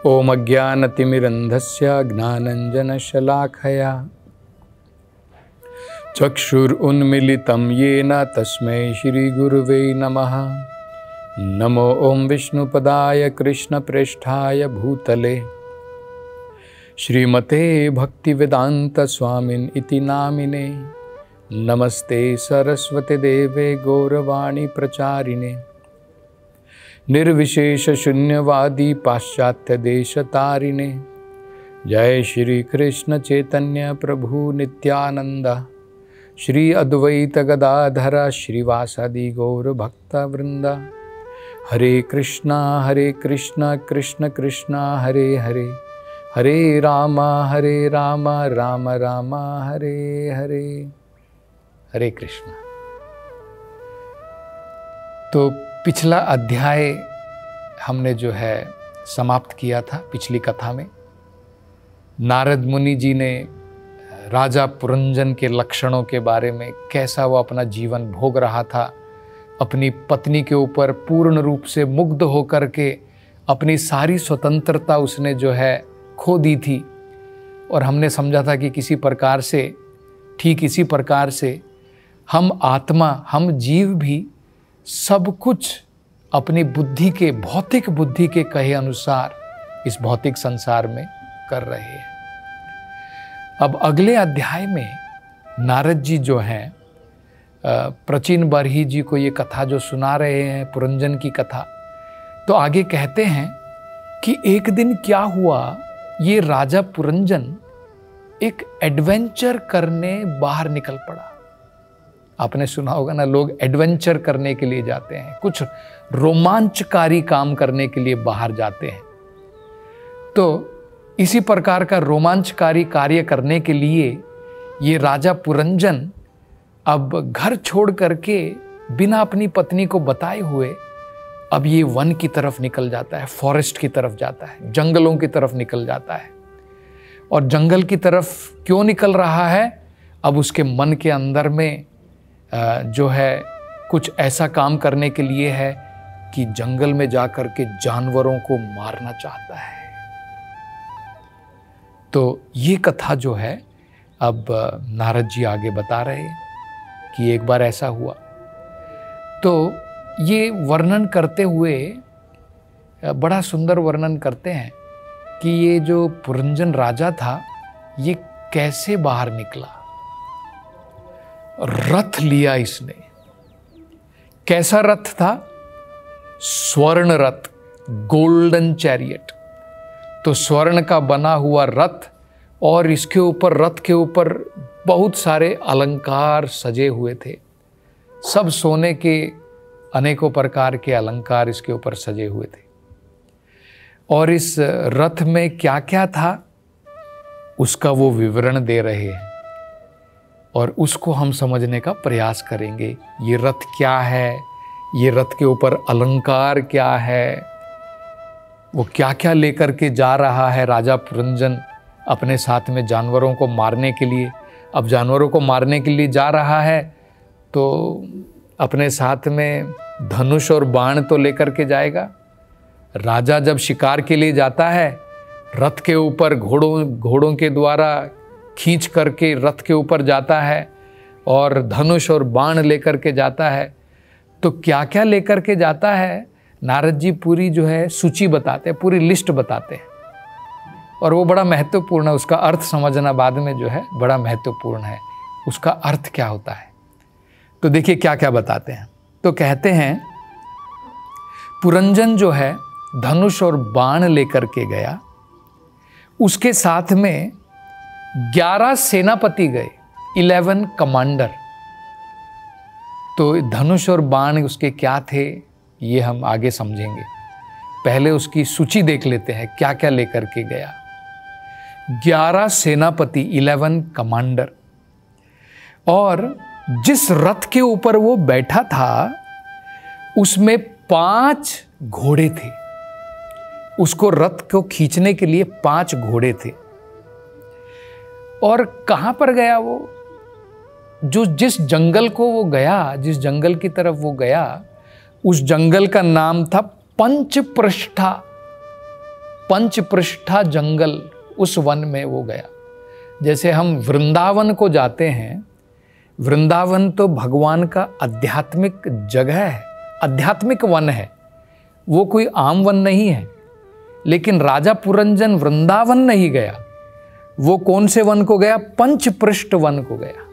ओम अज्ञानतिमिरन्धस्य ज्ञानाञ्जनशलाखया चक्षुरुन्मीलितं येन तस्मै श्रीगुरुवे नमः। नमो ओम विष्णुपदाय कृष्णप्रेष्ठाय भूतले श्रीमते भक्तिवेदांत स्वामिन् इति नामिने। नमस्ते सरस्वती देवे गौरवाणी प्रचारिणे निर्विशेष शून्यवादी पाश्चात्य देश तारिणे। जय श्री कृष्ण चैतन्य प्रभु नित्यानंद श्री अद्वैत गदाधर श्रीवासादि गौर भक्त वृंद। हरे कृष्णा कृष्ण कृष्ण हरे हरे, हरे राम राम राम हरे हरे। हरे कृष्ण। तो पिछला अध्याय हमने जो है समाप्त किया था। पिछली कथा में नारद मुनि जी ने राजा पुरंजन के लक्षणों के बारे में, कैसा वो अपना जीवन भोग रहा था, अपनी पत्नी के ऊपर पूर्ण रूप से मुग्ध होकर के अपनी सारी स्वतंत्रता उसने जो है खो दी थी। और हमने समझा था कि किसी प्रकार से, ठीक इसी प्रकार से हम आत्मा, हम जीव भी सब कुछ अपनी बुद्धि के, भौतिक बुद्धि के कहे अनुसार इस भौतिक संसार में कर रहे हैं। अब अगले अध्याय में नारद जी जो हैं प्राचीन बरही जी को ये कथा जो सुना रहे हैं, पुरंजन की कथा, तो आगे कहते हैं कि एक दिन क्या हुआ, ये राजा पुरंजन एक एडवेंचर करने बाहर निकल पड़ा। आपने सुना होगा ना, लोग एडवेंचर करने के लिए जाते हैं, कुछ रोमांचकारी काम करने के लिए बाहर जाते हैं। तो इसी प्रकार का रोमांचकारी कार्य करने के लिए ये राजा पुरंजन अब घर छोड़ करके बिना अपनी पत्नी को बताए हुए अब ये वन की तरफ निकल जाता है, फॉरेस्ट की तरफ जाता है, जंगलों की तरफ निकल जाता है। और जंगल की तरफ क्यों निकल रहा है? अब उसके मन के अंदर में जो है कुछ ऐसा काम करने के लिए है कि जंगल में जाकर के जानवरों को मारना चाहता है। तो ये कथा जो है अब नारद जी आगे बता रहे हैं कि एक बार ऐसा हुआ। तो ये वर्णन करते हुए बड़ा सुंदर वर्णन करते हैं कि ये जो पुरंजन राजा था ये कैसे बाहर निकला। रथ लिया इसने। कैसा रथ था? स्वर्ण रथ, गोल्डन चैरियट। तो स्वर्ण का बना हुआ रथ, और इसके ऊपर, रथ के ऊपर बहुत सारे अलंकार सजे हुए थे। सब सोने के अनेकों प्रकार के अलंकार इसके ऊपर सजे हुए थे। और इस रथ में क्या क्या था उसका वो विवरण दे रहे हैं, और उसको हम समझने का प्रयास करेंगे। ये रथ क्या है, ये रथ के ऊपर अलंकार क्या है, वो क्या क्या लेकर के जा रहा है राजा पुरंजन अपने साथ में जानवरों को मारने के लिए। अब जानवरों को मारने के लिए जा रहा है तो अपने साथ में धनुष और बाण तो लेकर के जाएगा। राजा जब शिकार के लिए जाता है, रथ के ऊपर घोड़ों के द्वारा खींच करके रथ के ऊपर जाता है और धनुष और बाण लेकर के जाता है। तो क्या क्या लेकर के जाता है, नारद जी पूरी जो है सूची बताते हैं, पूरी लिस्ट बताते हैं। और वो बड़ा महत्वपूर्ण है, उसका अर्थ समझना बाद में जो है बड़ा महत्वपूर्ण है, उसका अर्थ क्या होता है। तो देखिए क्या क्या बताते हैं। तो कहते हैं पुरंजन जो है धनुष और बाण लेकर के गया, उसके साथ में 11 सेनापति गए, 11 कमांडर। तो धनुष और बाण उसके क्या थे ये हम आगे समझेंगे। पहले उसकी सूची देख लेते हैं क्या क्या लेकर के गया। 11 सेनापति, 11 कमांडर। और जिस रथ के ऊपर वो बैठा था उसमें 5 घोड़े थे। उसको रथ को खींचने के लिए 5 घोड़े थे। और कहां पर गया वो? जिस जंगल को वो गया, जिस जंगल की तरफ वो गया, उस जंगल का नाम था पंचपृष्ठा। पंचपृष्ठा जंगल, उस वन में वो गया। जैसे हम वृंदावन को जाते हैं, वृंदावन तो भगवान का आध्यात्मिक जगह है, आध्यात्मिक वन है, वो कोई आम वन नहीं है। लेकिन राजा पुरंजन वृंदावन नहीं गया, वो कौन से वन को गया? पंचपृष्ठ वन को गया।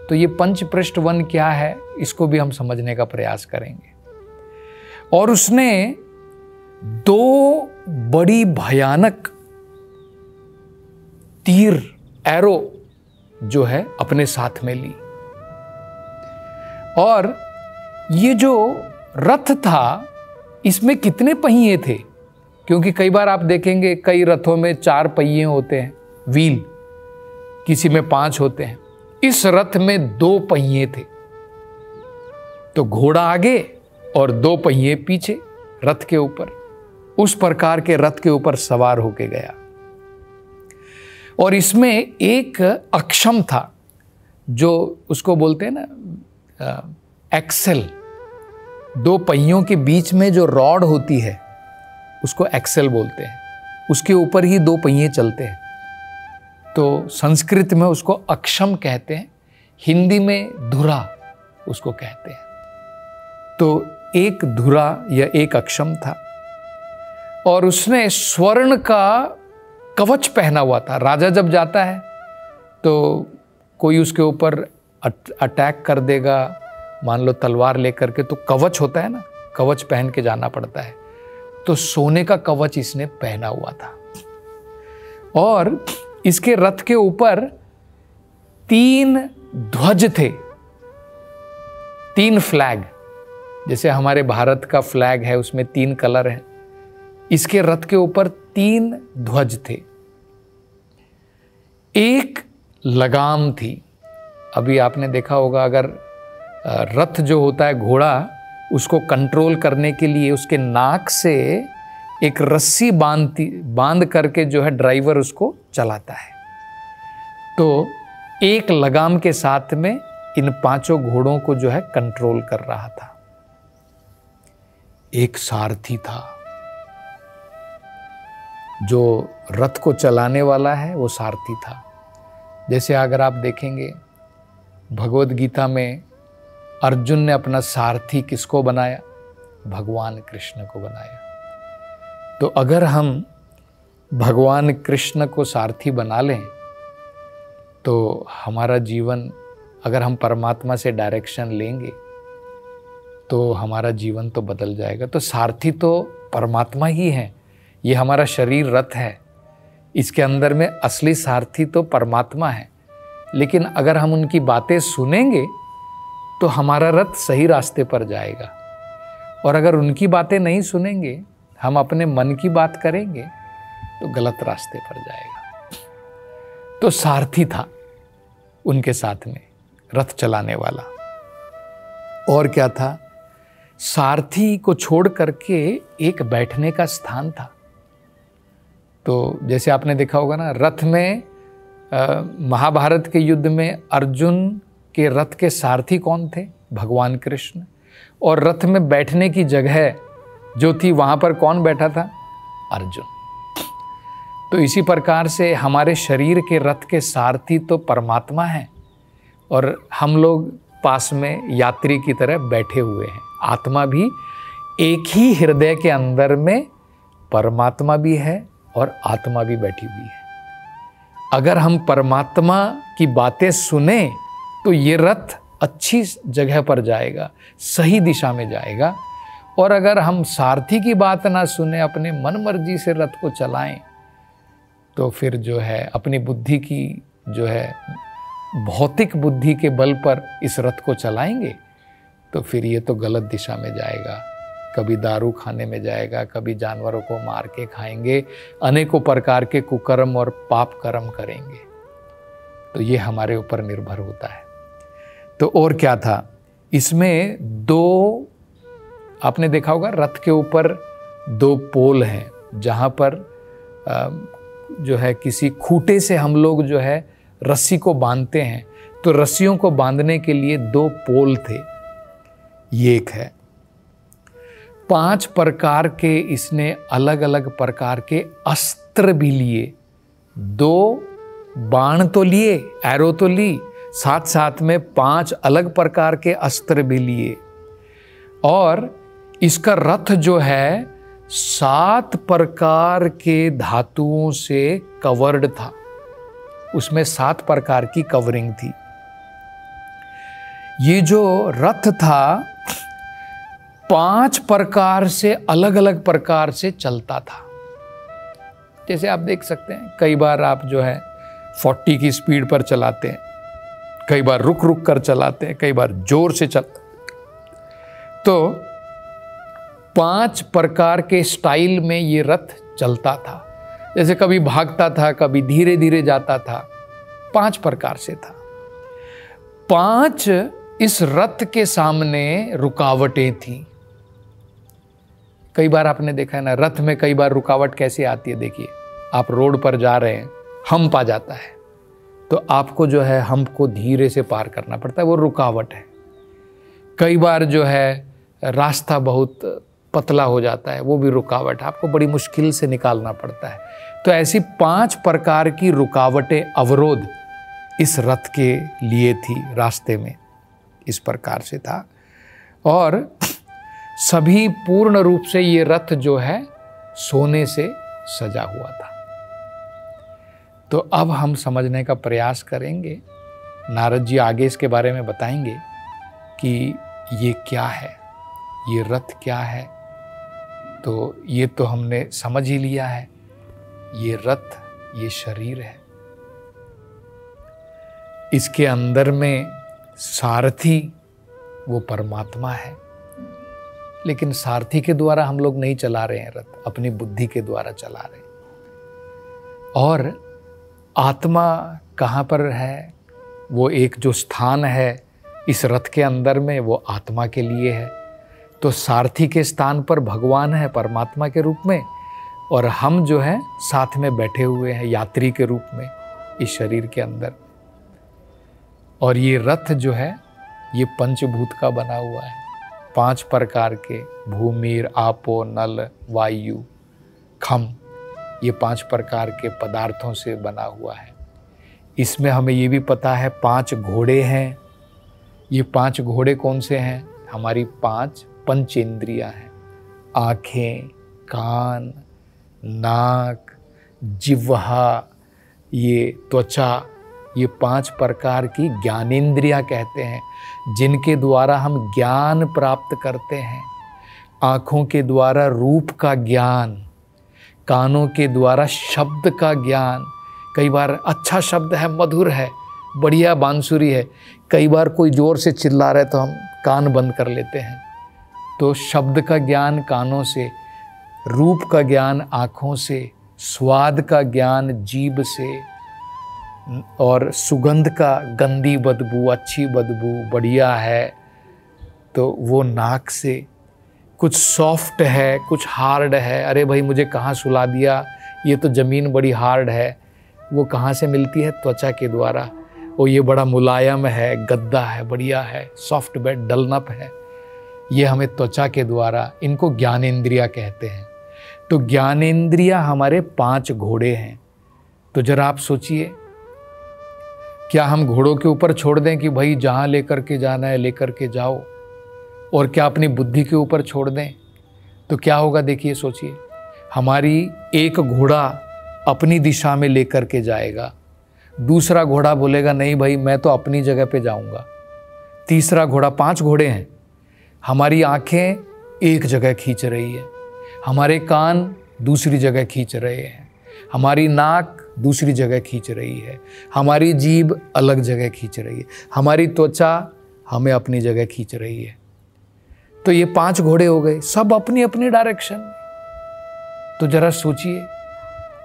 तो ये पंचपृष्ठ वन क्या है, इसको भी हम समझने का प्रयास करेंगे। और उसने 2 बड़ी भयानक तीर, एरो जो है अपने साथ में ली। और ये जो रथ था, इसमें कितने पहिए थे? क्योंकि कई बार आप देखेंगे कई रथों में 4 पहिए होते हैं, व्हील, किसी में 5 होते हैं। इस रथ में 2 पहिए थे। तो घोड़ा आगे और 2 पहिए पीछे रथ के ऊपर। उस प्रकार के रथ के ऊपर सवार होके गया। और इसमें एक अक्षम था, जो उसको बोलते हैं ना एक्सेल। 2 पहियों के बीच में जो रॉड होती है उसको एक्सेल बोलते हैं। उसके ऊपर ही 2 पहिए चलते हैं। तो संस्कृत में उसको अक्षम कहते हैं, हिंदी में धुरा उसको कहते हैं। तो एक धुरा या एक अक्षम था, और उसने स्वर्ण का कवच पहना हुआ था। राजा जब जाता है तो कोई उसके ऊपर अटैक कर देगा, मान लो तलवार लेकर के, तो कवच होता है ना, कवच पहन के जाना पड़ता है। तो सोने का कवच इसने पहना हुआ था। और इसके रथ के ऊपर 3 ध्वज थे, 3 फ्लैग। जैसे हमारे भारत का फ्लैग है, उसमें 3 कलर हैं। इसके रथ के ऊपर 3 ध्वज थे। एक लगाम थी। अभी आपने देखा होगा, अगर रथ जो होता है घोड़ा, उसको कंट्रोल करने के लिए उसके नाक से एक रस्सी बांध करके जो है ड्राइवर उसको चलाता है। तो एक लगाम के साथ में इन 5 घोड़ों को जो है कंट्रोल कर रहा था। एक सारथी था, जो रथ को चलाने वाला है वो सारथी था। जैसे अगर आप देखेंगे भगवद गीता में अर्जुन ने अपना सारथी किसको बनाया? भगवान कृष्ण को बनाया। तो अगर हम भगवान कृष्ण को सारथी बना लें तो हमारा जीवन, अगर हम परमात्मा से डायरेक्शन लेंगे तो हमारा जीवन तो बदल जाएगा। तो सारथी तो परमात्मा ही है। ये हमारा शरीर रथ है, इसके अंदर में असली सारथी तो परमात्मा है। लेकिन अगर हम उनकी बातें सुनेंगे तो हमारा रथ सही रास्ते पर जाएगा। और अगर उनकी बातें नहीं सुनेंगे, हम अपने मन की बात करेंगे तो गलत रास्ते पर जाएगा। तो सारथी था उनके साथ में, रथ चलाने वाला। और क्या था? सारथी को छोड़ करके एक बैठने का स्थान था। तो जैसे आपने देखा होगा ना, रथ में महाभारत के युद्ध में अर्जुन के रथ के सारथी कौन थे? भगवान कृष्ण। और रथ में बैठने की जगह जो थी, वहां पर कौन बैठा था? अर्जुन। तो इसी प्रकार से हमारे शरीर के रथ के सारथी तो परमात्मा है, और हम लोग पास में यात्री की तरह बैठे हुए हैं। आत्मा भी एक ही हृदय के अंदर में परमात्मा भी है और आत्मा भी बैठी हुई है। अगर हम परमात्मा की बातें सुने तो ये रथ अच्छी जगह पर जाएगा, सही दिशा में जाएगा। और अगर हम सारथी की बात ना सुने, अपने मन मर्जी से रथ को चलाएं, तो फिर जो है अपनी बुद्धि की जो है भौतिक बुद्धि के बल पर इस रथ को चलाएंगे, तो फिर ये तो गलत दिशा में जाएगा। कभी दारू खाने में जाएगा, कभी जानवरों को मार के खाएंगे, अनेकों प्रकार के कुकर्म और पाप कर्म करेंगे। तो ये हमारे ऊपर निर्भर होता है। तो और क्या था इसमें? 2, आपने देखा होगा रथ के ऊपर 2 पोल हैं, जहाँ पर जो है किसी खूंटे से हम लोग जो है रस्सी को बांधते हैं। तो रस्सियों को बांधने के लिए 2 पोल थे, ये एक है। 5 प्रकार के इसने अलग अलग प्रकार के अस्त्र भी लिए। 2 बाण तो लिए, एरो तो ली, साथ साथ में 5 अलग प्रकार के अस्त्र भी लिए। और इसका रथ जो है 7 प्रकार के धातुओं से कवर्ड था, उसमें 7 प्रकार की कवरिंग थी। ये जो रथ था 5 प्रकार से अलग अलग प्रकार से चलता था। जैसे आप देख सकते हैं, कई बार आप जो है 40 की स्पीड पर चलाते हैं, कई बार रुक रुक कर चलाते हैं, कई बार जोर से चल, तो 5 प्रकार के स्टाइल में ये रथ चलता था। जैसे कभी भागता था, कभी धीरे धीरे जाता था, 5 प्रकार से था। 5 इस रथ के सामने रुकावटें थी। कई बार आपने देखा है ना, रथ में कई बार रुकावट कैसे आती है। देखिए, आप रोड पर जा रहे हैं, हम्प आ जाता है, तो आपको जो है हम्प को धीरे से पार करना पड़ता है, वो रुकावट है। कई बार जो है रास्ता बहुत पतला हो जाता है, वो भी रुकावट है, आपको बड़ी मुश्किल से निकालना पड़ता है। तो ऐसी 5 प्रकार की रुकावटें, अवरोध इस रथ के लिए थी, रास्ते में इस प्रकार से था। और सभी पूर्ण रूप से ये रथ जो है सोने से सजा हुआ था। तो अब हम समझने का प्रयास करेंगे। नारद जी आगे इसके बारे में बताएंगे कि ये क्या है, ये रथ क्या है। तो ये तो हमने समझ ही लिया है, ये रथ, ये शरीर है। इसके अंदर में सारथी वो परमात्मा है, लेकिन सारथी के द्वारा हम लोग नहीं चला रहे हैं रथ, अपनी बुद्धि के द्वारा चला रहे हैं। और आत्मा कहाँ पर है, वो एक जो स्थान है इस रथ के अंदर में, वो आत्मा के लिए है। तो सारथी के स्थान पर भगवान है परमात्मा के रूप में, और हम जो है साथ में बैठे हुए हैं यात्री के रूप में इस शरीर के अंदर। और ये रथ जो है ये पंचभूत का बना हुआ है, 5 प्रकार के, भूमिर, आपो, नल, वायु, खम, ये 5 प्रकार के पदार्थों से बना हुआ है। इसमें हमें ये भी पता है 5 घोड़े हैं। ये 5 घोड़े कौन से हैं? हमारी 5 पंचेंद्रियां हैं, आँखें, कान, नाक, जिह्वा, ये त्वचा, ये 5 प्रकार की ज्ञानेंद्रियां कहते हैं, जिनके द्वारा हम ज्ञान प्राप्त करते हैं। आँखों के द्वारा रूप का ज्ञान, कानों के द्वारा शब्द का ज्ञान। कई बार अच्छा शब्द है, मधुर है, बढ़िया बांसुरी है, कई बार कोई जोर से चिल्ला रहा है तो हम कान बंद कर लेते हैं। तो शब्द का ज्ञान कानों से, रूप का ज्ञान आँखों से, स्वाद का ज्ञान जीभ से, और सुगंध का, गंदी बदबू, अच्छी बदबू, बढ़िया है तो वो नाक से। कुछ सॉफ्ट है, कुछ हार्ड है, अरे भाई मुझे कहाँ सुला दिया, ये तो ज़मीन बड़ी हार्ड है, वो कहाँ से मिलती है? त्वचा के द्वारा। वो ये बड़ा मुलायम है, गद्दा है, बढ़िया है, सॉफ्ट बेड, डलनप है, ये हमें त्वचा के द्वारा, इनको ज्ञानेंद्रिया कहते हैं। तो ज्ञानेंद्रिया हमारे 5 घोड़े हैं। तो जरा आप सोचिए, क्या हम घोड़ों के ऊपर छोड़ दें कि भाई जहाँ लेकर के जाना है लेकर के जाओ, और क्या अपनी बुद्धि के ऊपर छोड़ दें? तो क्या होगा? देखिए, सोचिए, हमारी एक घोड़ा अपनी दिशा में लेकर के जाएगा, दूसरा घोड़ा बोलेगा नहीं भाई मैं तो अपनी जगह पे जाऊंगा, तीसरा घोड़ा, 5 घोड़े हैं। हमारी आंखें एक जगह खींच रही है, हमारे कान दूसरी जगह खींच रहे हैं, हमारी नाक दूसरी जगह खींच रही है, हमारी जीभ अलग जगह खींच रही है, हमारी त्वचा हमें अपनी जगह खींच रही है। तो ये 5 घोड़े हो गए, सब अपनी अपनी डायरेक्शन। तो जरा सोचिए,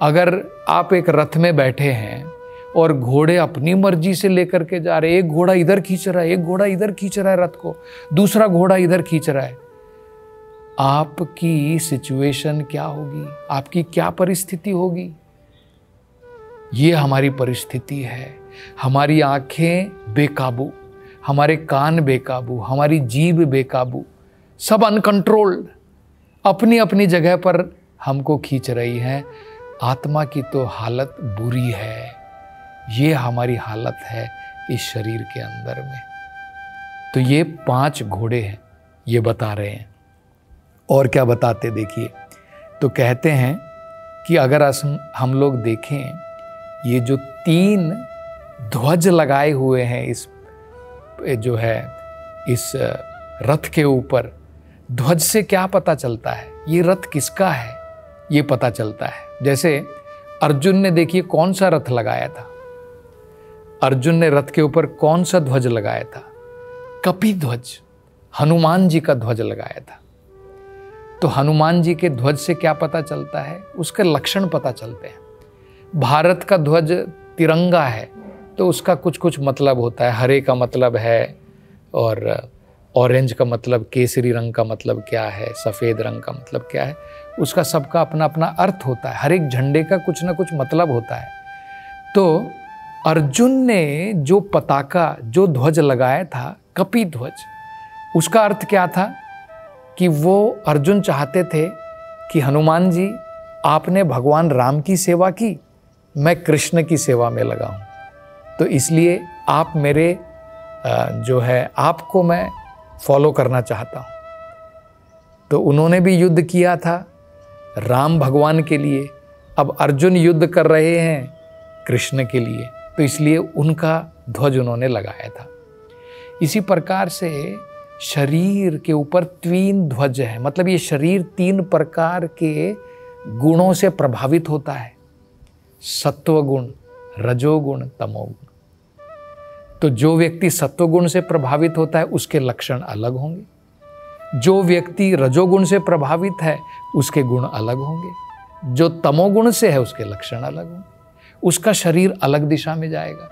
अगर आप एक रथ में बैठे हैं और घोड़े अपनी मर्जी से लेकर के जा रहे, एक घोड़ा इधर खींच रहा है, एक घोड़ा इधर खींच रहा है रथ को, दूसरा घोड़ा इधर खींच रहा है, आपकी सिचुएशन क्या होगी? आपकी क्या परिस्थिति होगी? ये हमारी परिस्थिति है। हमारी आंखें बेकाबू, हमारे कान बेकाबू, हमारी जीभ बेकाबू, सब अनकंट्रोल्ड। अपनी अपनी जगह पर हमको खींच रही हैं। आत्मा की तो हालत बुरी है, ये हमारी हालत है इस शरीर के अंदर में। तो ये 5 घोड़े हैं, ये बता रहे हैं। और क्या बताते देखिए, तो कहते हैं कि अगर हम लोग देखें, ये जो 3 ध्वज लगाए हुए हैं इस जो है इस रथ के ऊपर, ध्वज से क्या पता चलता है, ये रथ किसका है ये पता चलता है। जैसे अर्जुन ने देखिए कौन सा रथ लगाया था, अर्जुन ने रथ के ऊपर कौन सा ध्वज लगाया था, कपि ध्वज, हनुमान जी का ध्वज लगाया था। तो हनुमान जी के ध्वज से क्या पता चलता है, उसके लक्षण पता चलते हैं। भारत का ध्वज तिरंगा है तो उसका कुछ कुछ मतलब होता है। हरे का मतलब है, और ऑरेंज का मतलब, केसरी रंग का मतलब क्या है, सफ़ेद रंग का मतलब क्या है, उसका सबका अपना अपना अर्थ होता है। हर एक झंडे का कुछ ना कुछ मतलब होता है। तो अर्जुन ने जो पताका, जो ध्वज लगाया था, कपि ध्वज, उसका अर्थ क्या था कि वो अर्जुन चाहते थे कि हनुमान जी आपने भगवान राम की सेवा की, मैं कृष्ण की सेवा में लगा हूँ, तो इसलिए आप मेरे जो है आपको मैं फॉलो करना चाहता हूँ। तो उन्होंने भी युद्ध किया था राम भगवान के लिए, अब अर्जुन युद्ध कर रहे हैं कृष्ण के लिए, तो इसलिए उनका ध्वज उन्होंने लगाया था। इसी प्रकार से शरीर के ऊपर 3 ध्वज है, मतलब ये शरीर 3 प्रकार के गुणों से प्रभावित होता है, सत्वगुण, रजोगुण, तमोगुण। तो जो व्यक्ति सत्वगुण से प्रभावित होता है उसके लक्षण अलग होंगे, जो व्यक्ति रजोगुण से प्रभावित है उसके गुण अलग होंगे, जो तमोगुण से है उसके लक्षण अलग होंगे, उसका शरीर अलग दिशा में जाएगा।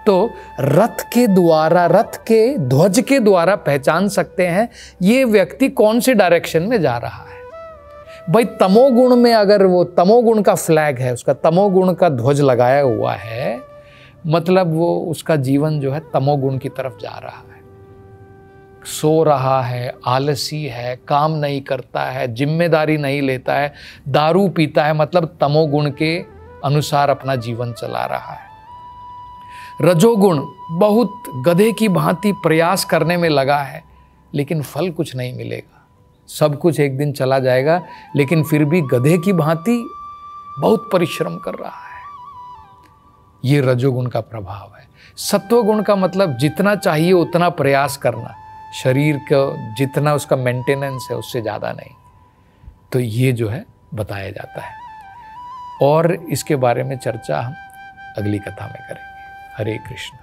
तो रथ के द्वारा, रथ के ध्वज के द्वारा पहचान सकते हैं ये व्यक्ति कौन से डायरेक्शन में जा रहा है। भाई तमोगुण में अगर वो तमोगुण का फ्लैग है, उसका तमोगुण का ध्वज लगाया हुआ है, मतलब वो उसका जीवन जो है तमोगुण की तरफ जा रहा है, सो रहा है, आलसी है, काम नहीं करता है, जिम्मेदारी नहीं लेता है, दारू पीता है, मतलब तमोगुण के अनुसार अपना जीवन चला रहा है। रजोगुण बहुत गधे की भांति प्रयास करने में लगा है, लेकिन फल कुछ नहीं मिलेगा, सब कुछ एक दिन चला जाएगा, लेकिन फिर भी गधे की भांति बहुत परिश्रम कर रहा है। ये रजोगुण का प्रभाव है। सत्वगुण का मतलब जितना चाहिए उतना प्रयास करना, शरीर का जितना उसका मेंटेनेंस है उससे ज़्यादा नहीं। तो ये जो है बताया जाता है, और इसके बारे में चर्चा हम अगली कथा में करेंगे। हरे कृष्ण।